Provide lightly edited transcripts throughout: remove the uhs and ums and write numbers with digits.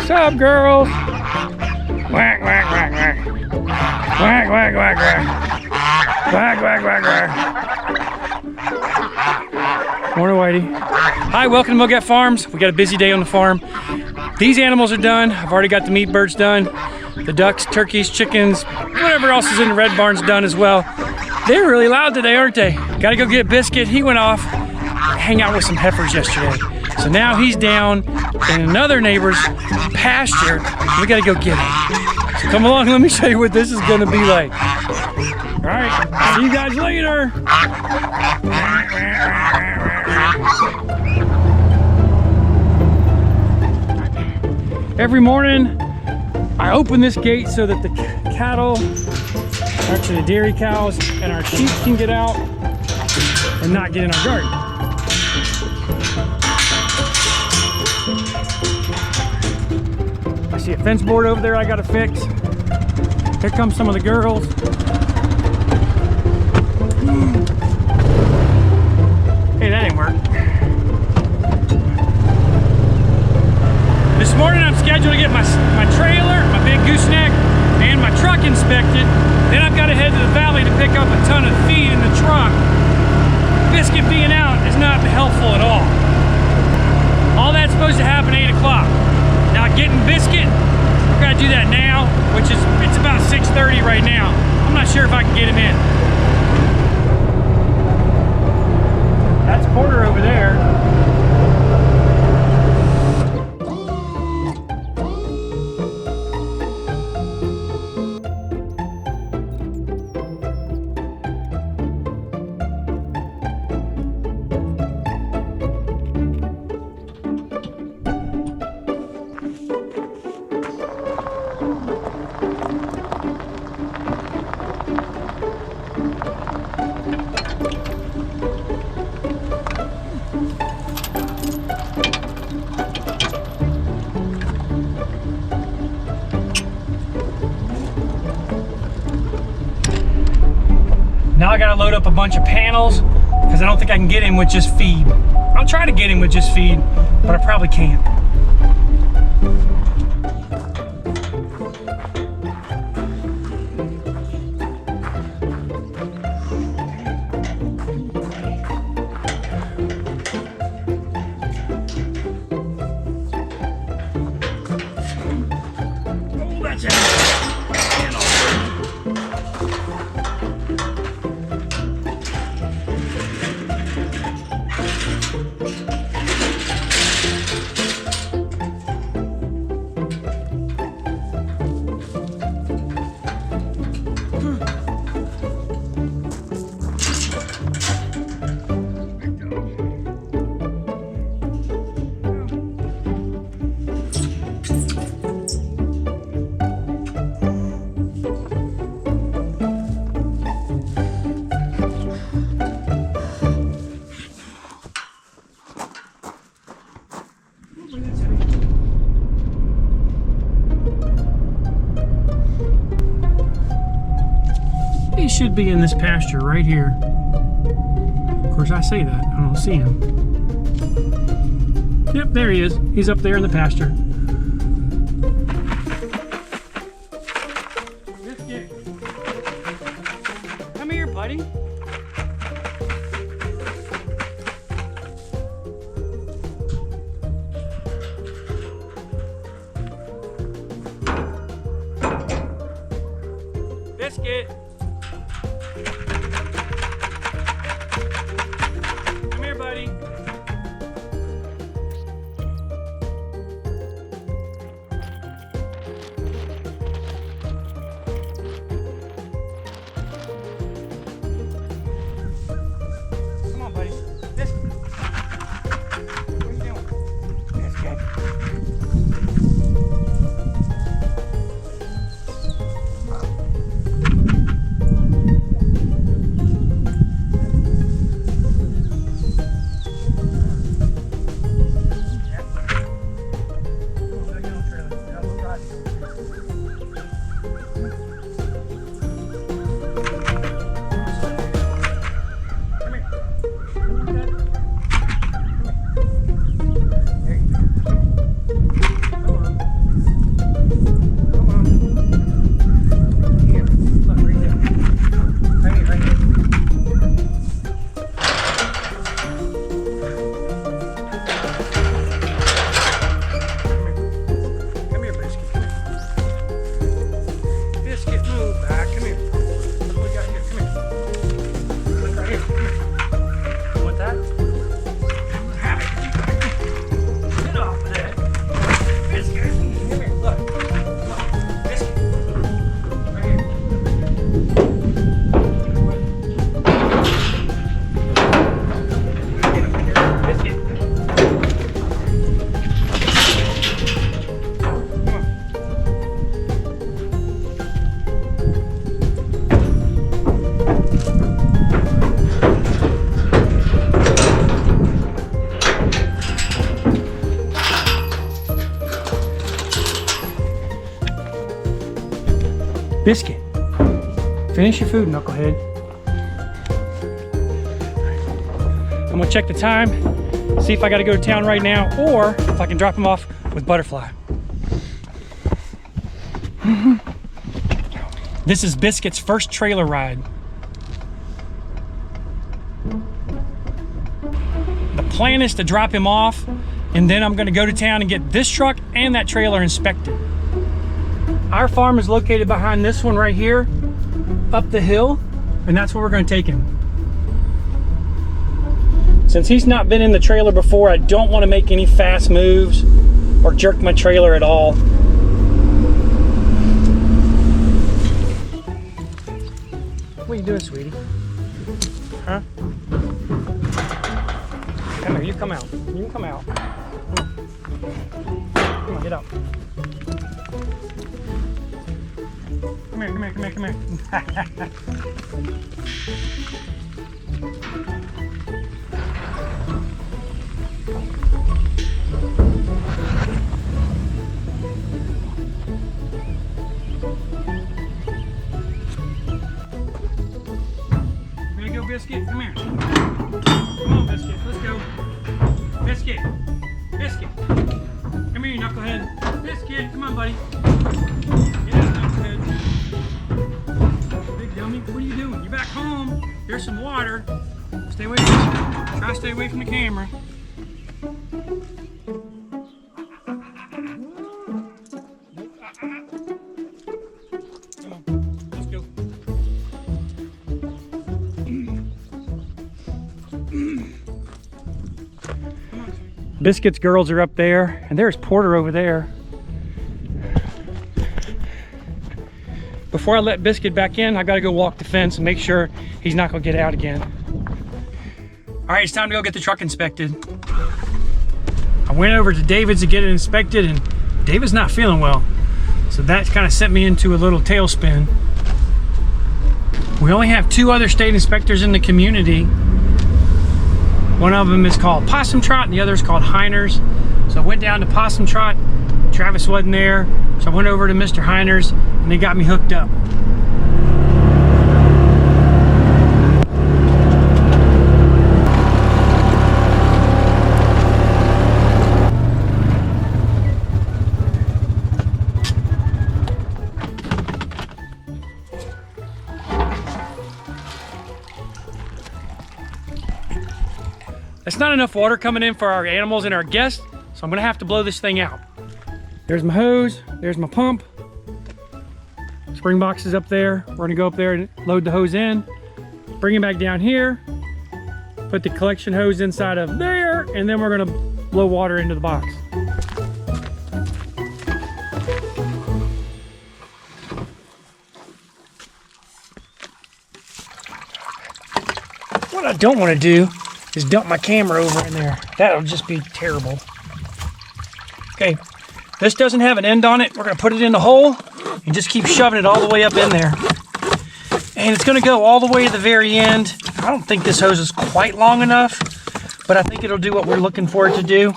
What's up, girls? Whack, whack, whack, whack. Whack, whack, whack, whack. Whack, whack, whack, whack. Morning, Whitey. Hi, welcome to Mogat Farms. We got a busy day on the farm. These animals are done. I've already got the meat birds done. The ducks, turkeys, chickens, whatever else is in the red barn's done as well. They're really loud today, aren't they? Gotta go get Biscuit. He went off, hang out with some heifers yesterday. So now he's down in another neighbor's pasture. We gotta go get him. So come along, let me show you what this is gonna be like. All right, see you guys later. Every morning, I open this gate so that the cattle, actually the dairy cows, and our sheep can get out and not get in our garden. I see a fence board over there I gotta fix. Here comes some of the girls. Hey, that ain't work. This morning I'm scheduled to get my trailer, my big gooseneck, and my truck inspected. Then I've got to head to the valley to pick up a ton of feed in the truck. Biscuit being out is not helpful at all. All that's supposed to happen 8 o'clock. Now getting Biscuit, I've got to do that now, which is, it's about 6:30 right now. I'm not sure if I can get him in. That's Porter over there. Now I gotta load up a bunch of panels because I don't think I can get him with just feed. I'll try to get him with just feed, but I probably can't. Oh, that's it. He should be in this pasture right here. Of course, I say that. I don't see him. Yep, there he is. He's up there in the pasture. Biscuit. Come here, buddy. Biscuit. Come here, buddy. Biscuit, finish your food, knucklehead. I'm gonna check the time, see if I gotta go to town right now, or if I can drop him off with Butterfly. This is Biscuit's first trailer ride. The plan is to drop him off, and then I'm gonna go to town and get this truck and that trailer inspected. Our farm is located behind this one right here, up the hill, and that's where we're gonna take him. Since he's not been in the trailer before, I don't want to make any fast moves or jerk my trailer at all. What are you doing, sweetie? Huh? Come here, you come out. You can come out. Come on, get up. Come here, come here, come here, come here. Biscuit, come here. Come on, Biscuit, let's go. Biscuit, Biscuit. Come here, you knucklehead. Biscuit, come on, buddy. Get out, knucklehead. Big dummy, what are you doing? You're back home. Here's some water. Stay away try to stay away from the camera. Come on, let's go. Biscuit's girls are up there, and there's Porter over there. Before I let Biscuit back in, I gotta go walk the fence and make sure he's not gonna get out again. All right, it's time to go get the truck inspected. I went over to David's to get it inspected, and David's not feeling well. So that kind of sent me into a little tailspin. We only have 2 other state inspectors in the community. One of them is called Possum Trot and the other is called Heiners. So I went down to Possum Trot, Travis wasn't there, so I went over to Mr. Heiners and they got me hooked up. That's not enough water coming in for our animals and our guests, so I'm gonna have to blow this thing out. There's my hose, there's my pump. Spring box is up there. We're gonna go up there and load the hose in, bring it back down here, put the collection hose inside of there, and then we're gonna blow water into the box. What I don't wanna do is dump my camera over in there. That'll just be terrible. Okay, this doesn't have an end on it. We're gonna put it in the hole and just keep shoving it all the way up in there. And it's gonna go all the way to the very end. I don't think this hose is quite long enough, but I think it'll do what we're looking for it to do.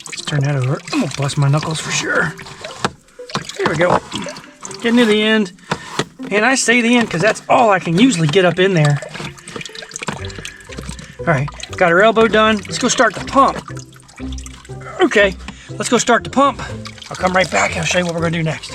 Let's turn that over. I'm gonna bust my knuckles for sure. Here we go. Getting to the end. And I say the end because that's all I can usually get up in there. All right, got our elbow done. Let's go start the pump. Okay, let's go start the pump. I'll come right back and I'll show you what we're gonna do next.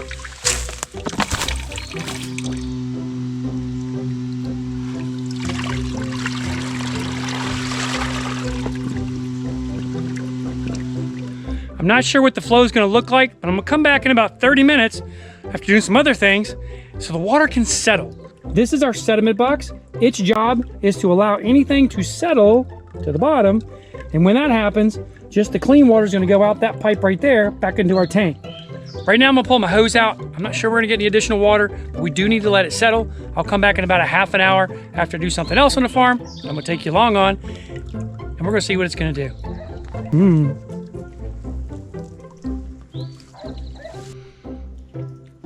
I'm not sure what the flow is gonna look like, but I'm gonna come back in about 30 minutes after doing some other things so the water can settle. This is our sediment box. Its job is to allow anything to settle to the bottom. And when that happens, just the clean water is gonna go out that pipe right there back into our tank. Right now I'm gonna pull my hose out. I'm not sure we're gonna get any additional water, but we do need to let it settle. I'll come back in about a half an hour after I do something else on the farm I'm gonna take you along on, and we're gonna see what it's gonna do.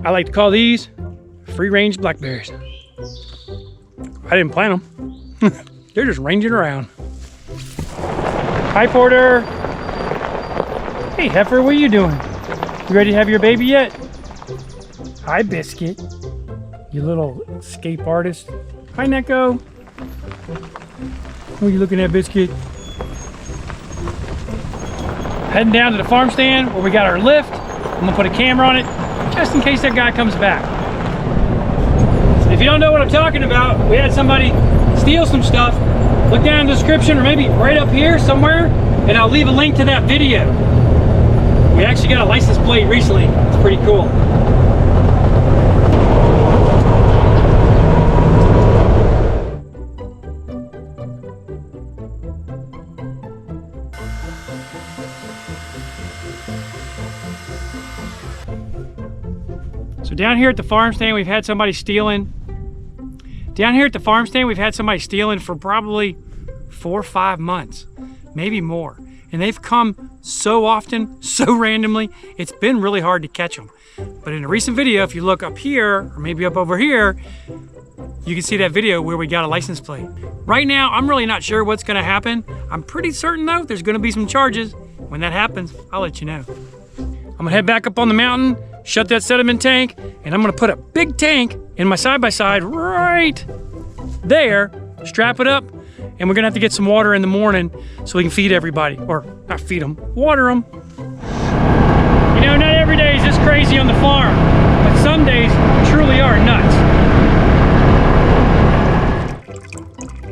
I like to call these free-range blackberries. I didn't plant them. They're just ranging around. Hi, Porter. Hey, heifer, what are you doing? You ready to have your baby yet? Hi, Biscuit. You little escape artist. Hi, Neko. What are you looking at, Biscuit? Heading down to the farm stand where we got our lift. I'm gonna put a camera on it just in case that guy comes back. If you don't know what I'm talking about, we had somebody steal some stuff. Look down in the description or maybe right up here somewhere, and I'll leave a link to that video. We actually got a license plate recently. It's pretty cool. So down here at the farm stand, we've had somebody stealing. Down here at the farm stand, we've had somebody stealing for probably 4 or 5 months, maybe more. And they've come so often, so randomly, it's been really hard to catch them. But in a recent video, if you look up here, or maybe up over here, you can see that video where we got a license plate. Right now, I'm really not sure what's gonna happen. I'm pretty certain though, there's gonna be some charges. When that happens, I'll let you know. I'm gonna head back up on the mountain, shut that sediment tank, and I'm gonna put a big tank in my side-by-side right there, strap it up, and we're gonna have to get some water in the morning so we can feed everybody, or not feed them, water them. You know, not every day is this crazy on the farm, but some days truly are nuts.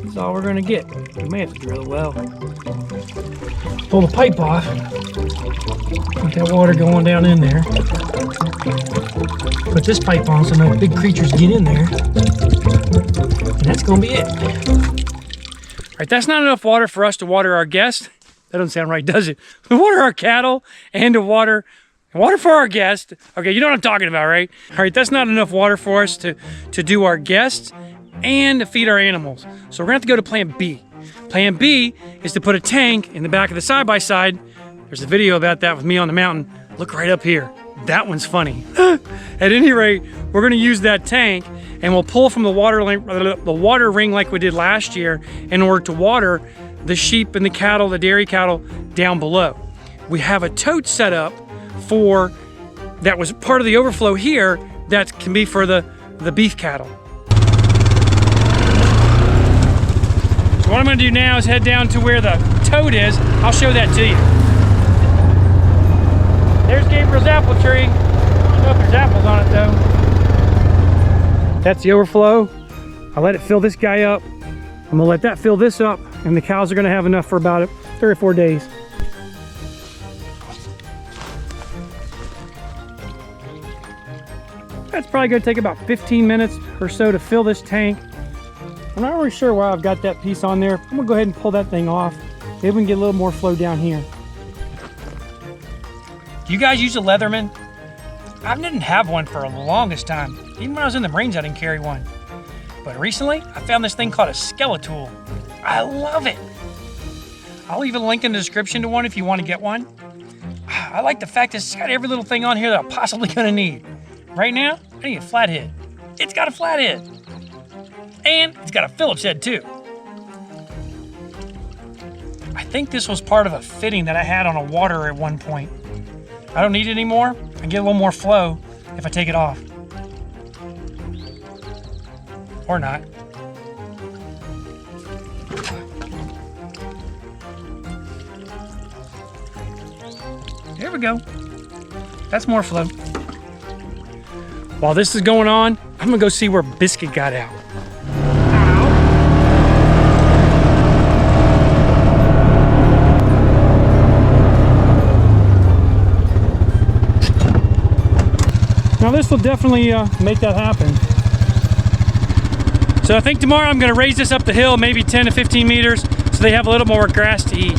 That's all we're gonna get. We may have to drill a well. Pull the pipe off. Get that water going down in there. Put this pipe on so no big creatures get in there. And that's gonna be it. All right, that's not enough water for us to water our guests. That doesn't sound right, does it? To water our cattle and to water for our guests. Okay, you know what I'm talking about, right? All right, that's not enough water for us to do our guests and to feed our animals. So we're gonna have to go to plan B. Plan B is to put a tank in the back of the side-by-side. There's a video about that with me on the mountain. Look right up here. That one's funny. At any rate, we're gonna use that tank and we'll pull from the water ring like we did last year in order to water the sheep and the cattle, the dairy cattle down below. We have a tote set up that was part of the overflow here that can be for the beef cattle. So what I'm gonna do now is head down to where the tote is. I'll show that to you. There's Gabriel's apple tree. I don't know if there's apples on it though. That's the overflow. I'll let it fill this guy up. I'm gonna let that fill this up, and the cows are gonna have enough for about 3 or 4 days. That's probably gonna take about 15 minutes or so to fill this tank. I'm not really sure why I've got that piece on there. I'm gonna go ahead and pull that thing off. Maybe we can get a little more flow down here. Do you guys use a Leatherman? I didn't have one for the longest time. Even when I was in the Marines, I didn't carry one. But recently, I found this thing called a Skeletal. I love it. I'll leave a link in the description to one if you want to get one. I like the fact that it's got every little thing on here that I'm possibly gonna need. Right now, I need a flathead. It's got a flathead. And it's got a Phillips head too. I think this was part of a fitting that I had on a water at one point. I don't need it anymore. I can get a little more flow if I take it off. Or not. There we go. That's more flow. While this is going on, I'm gonna go see where Biscuit got out. Now this will definitely make that happen. So I think tomorrow I'm gonna raise this up the hill, maybe 10 to 15 meters, so they have a little more grass to eat.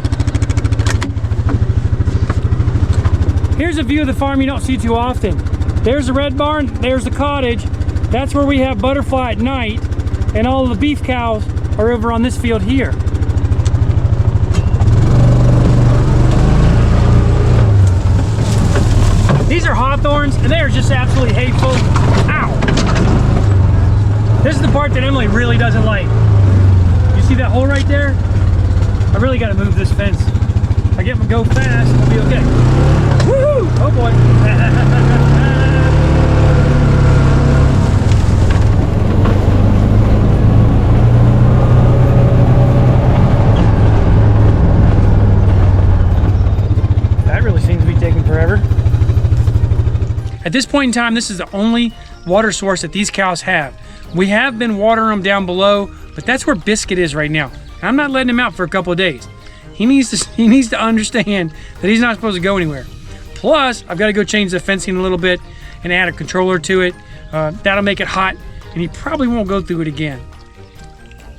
Here's a view of the farm you don't see too often. There's the red barn, there's the cottage. That's where we have butterfly at night, and all of the beef cows are over on this field here. These are hawthorns, and they are just absolutely hateful. Ow! This is the part that Emily really doesn't like. You see that hole right there? I really got to move this fence. If I get them to go fast, it'll be okay. Woohoo! Oh boy. At this point in time, this is the only water source that these cows have. We have been watering them down below, but that's where Biscuit is right now. And I'm not letting him out for a couple of days. He needs to understand that he's not supposed to go anywhere. Plus, I've got to go change the fencing a little bit and add a controller to it. That'll make it hot, and he probably won't go through it again.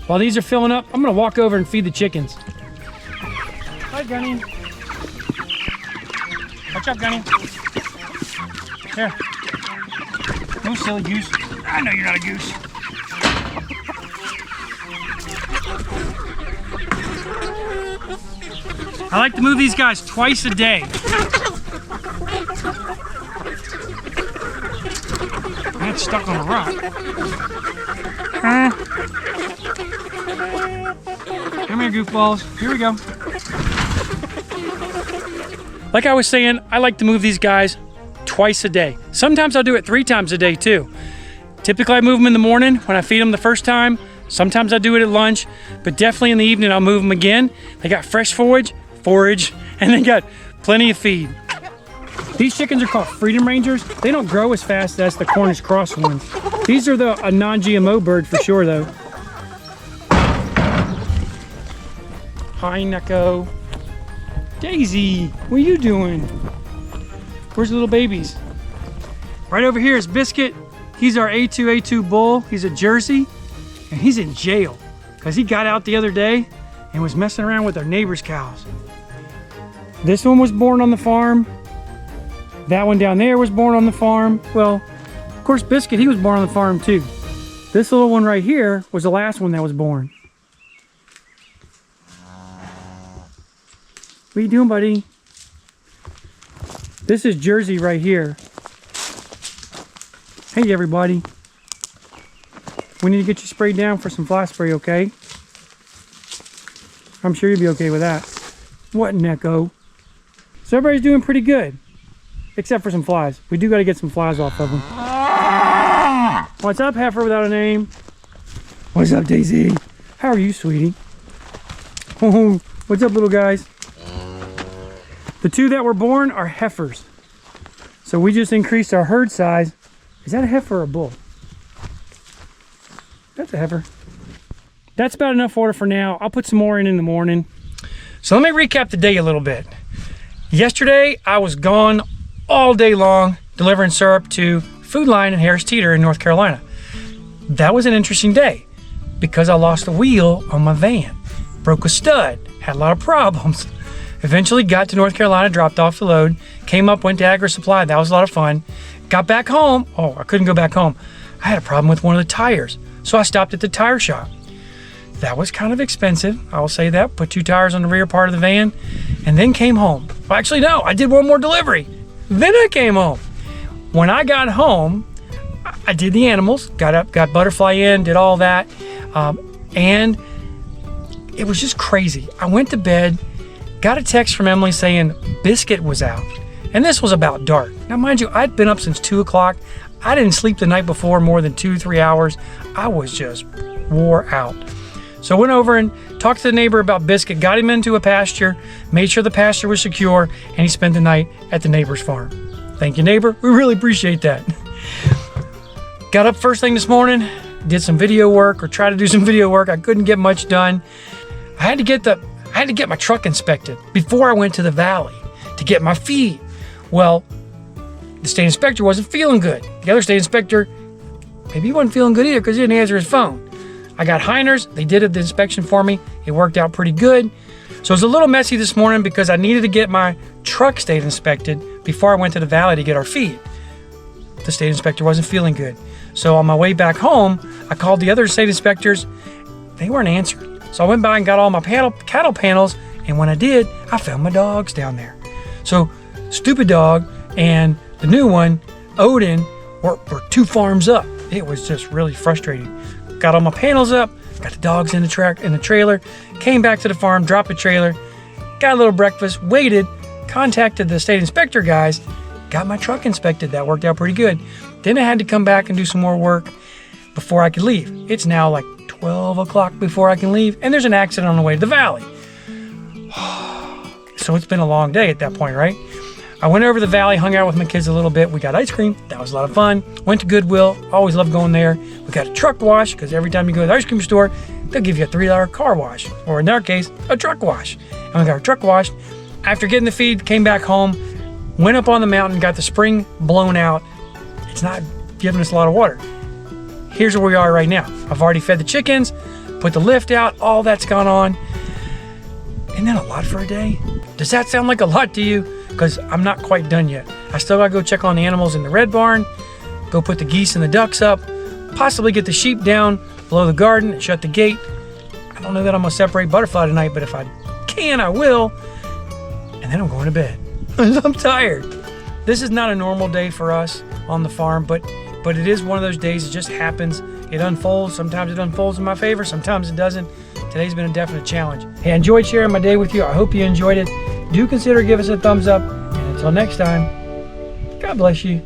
While these are filling up, I'm gonna walk over and feed the chickens. Hi, Gunny. Watch out, Gunny. Here. No silly goose. I know you're not a goose. I like to move these guys twice a day. That's stuck on a rock. Come here, goofballs. Here we go. Like I was saying, I like to move these guys twice a day. Sometimes I'll do it 3 times a day too. Typically I move them in the morning when I feed them the first time. Sometimes I do it at lunch, but definitely in the evening I'll move them again. They got fresh forage, and they got plenty of feed. These chickens are called Freedom Rangers. They don't grow as fast as the Cornish cross ones. These are a non-GMO bird for sure though. Hi, Neko. Daisy, what are you doing? Where's the little babies? Right over here is Biscuit. He's our A2 bull. He's a Jersey, and he's in jail because he got out the other day and was messing around with our neighbor's cows. This one was born on the farm. That one down there was born on the farm. Well, of course, Biscuit, he was born on the farm too. This little one right here was the last one that was born. What are you doing, buddy? This is Jersey right here. Hey, everybody. We need to get you sprayed down for some fly spray, okay? I'm sure you'll be okay with that. What an echo. So everybody's doing pretty good, except for some flies. We do got to get some flies off of them. What's up, heifer without a name? What's up, Daisy? How are you, sweetie? Oh, what's up, little guys? The 2 that were born are heifers. So we just increased our herd size. Is that a heifer or a bull? That's a heifer. That's about enough water for now. I'll put some more in the morning. So let me recap the day a little bit. Yesterday, I was gone all day long delivering syrup to Food Line in Harris Teeter in North Carolina. That was an interesting day because I lost a wheel on my van. Broke a stud, had a lot of problems. Eventually got to North Carolina, dropped off the load, came up, went to Agri Supply. That was a lot of fun. Got back home. Oh, I couldn't go back home. I had a problem with one of the tires. So I stopped at the tire shop. That was kind of expensive, I'll say that. Put 2 tires on the rear part of the van and then came home. Well, actually, no, I did one more delivery. Then I came home. When I got home, I did the animals, got up, got Butterfly in, did all that. And it was just crazy. I went to bed, got a text from Emily saying Biscuit was out. And this was about dark. Now, mind you, I'd been up since 2 o'clock. I didn't sleep the night before more than 2-3 hours. I was just wore out. So I went over and talked to the neighbor about Biscuit, got him into a pasture, made sure the pasture was secure, and he spent the night at the neighbor's farm. Thank you, neighbor. We really appreciate that. Got up first thing this morning, did some video work, or tried to do some video work. I couldn't get much done. I had to get my truck inspected before I went to the valley to get my feed. Well, the state inspector wasn't feeling good. The other state inspector, maybe he wasn't feeling good either because he didn't answer his phone. I got Heiners. They did the inspection for me. It worked out pretty good. So it was a little messy this morning because I needed to get my truck state inspected before I went to the valley to get our feed. The state inspector wasn't feeling good. So on my way back home, I called the other state inspectors. They weren't answering. So I went by and got all my cattle panels. And when I did, I found my dogs down there. So Stupid Dog and the new one, Odin, were 2 farms up. It was just really frustrating. Got all my panels up, got the dogs in the trailer, came back to the farm, dropped the trailer, got a little breakfast, waited, contacted the state inspector guys, got my truck inspected. That worked out pretty good. Then I had to come back and do some more work before I could leave. It's now like 12 o'clock before I can leave, and there's an accident on the way to the valley. So it's been a long day at that point, right? I went over to the valley, hung out with my kids a little bit. We got ice cream. That was a lot of fun. Went to Goodwill. Always love going there. We got a truck wash because every time you go to the ice cream store, they'll give you a $3 car wash, or in our case, a truck wash. And we got our truck washed. After getting the feed, came back home, went up on the mountain, got the spring blown out. It's not giving us a lot of water. Here's where we are right now. I've already fed the chickens, put the lift out, all that's gone on. Isn't that a lot for a day? Does that sound like a lot to you? Because I'm not quite done yet. I still gotta go check on the animals in the red barn, go put the geese and the ducks up, possibly get the sheep down, blow the garden, and shut the gate. I don't know that I'm gonna separate Butterfly tonight, but if I can, I will. And then I'm going to bed. I'm tired. This is not a normal day for us on the farm, but it is one of those days. It just happens. It unfolds. Sometimes it unfolds in my favor. Sometimes it doesn't. Today's been a definite challenge. Hey, I enjoyed sharing my day with you. I hope you enjoyed it. Do consider giving us a thumbs up. And until next time, God bless you.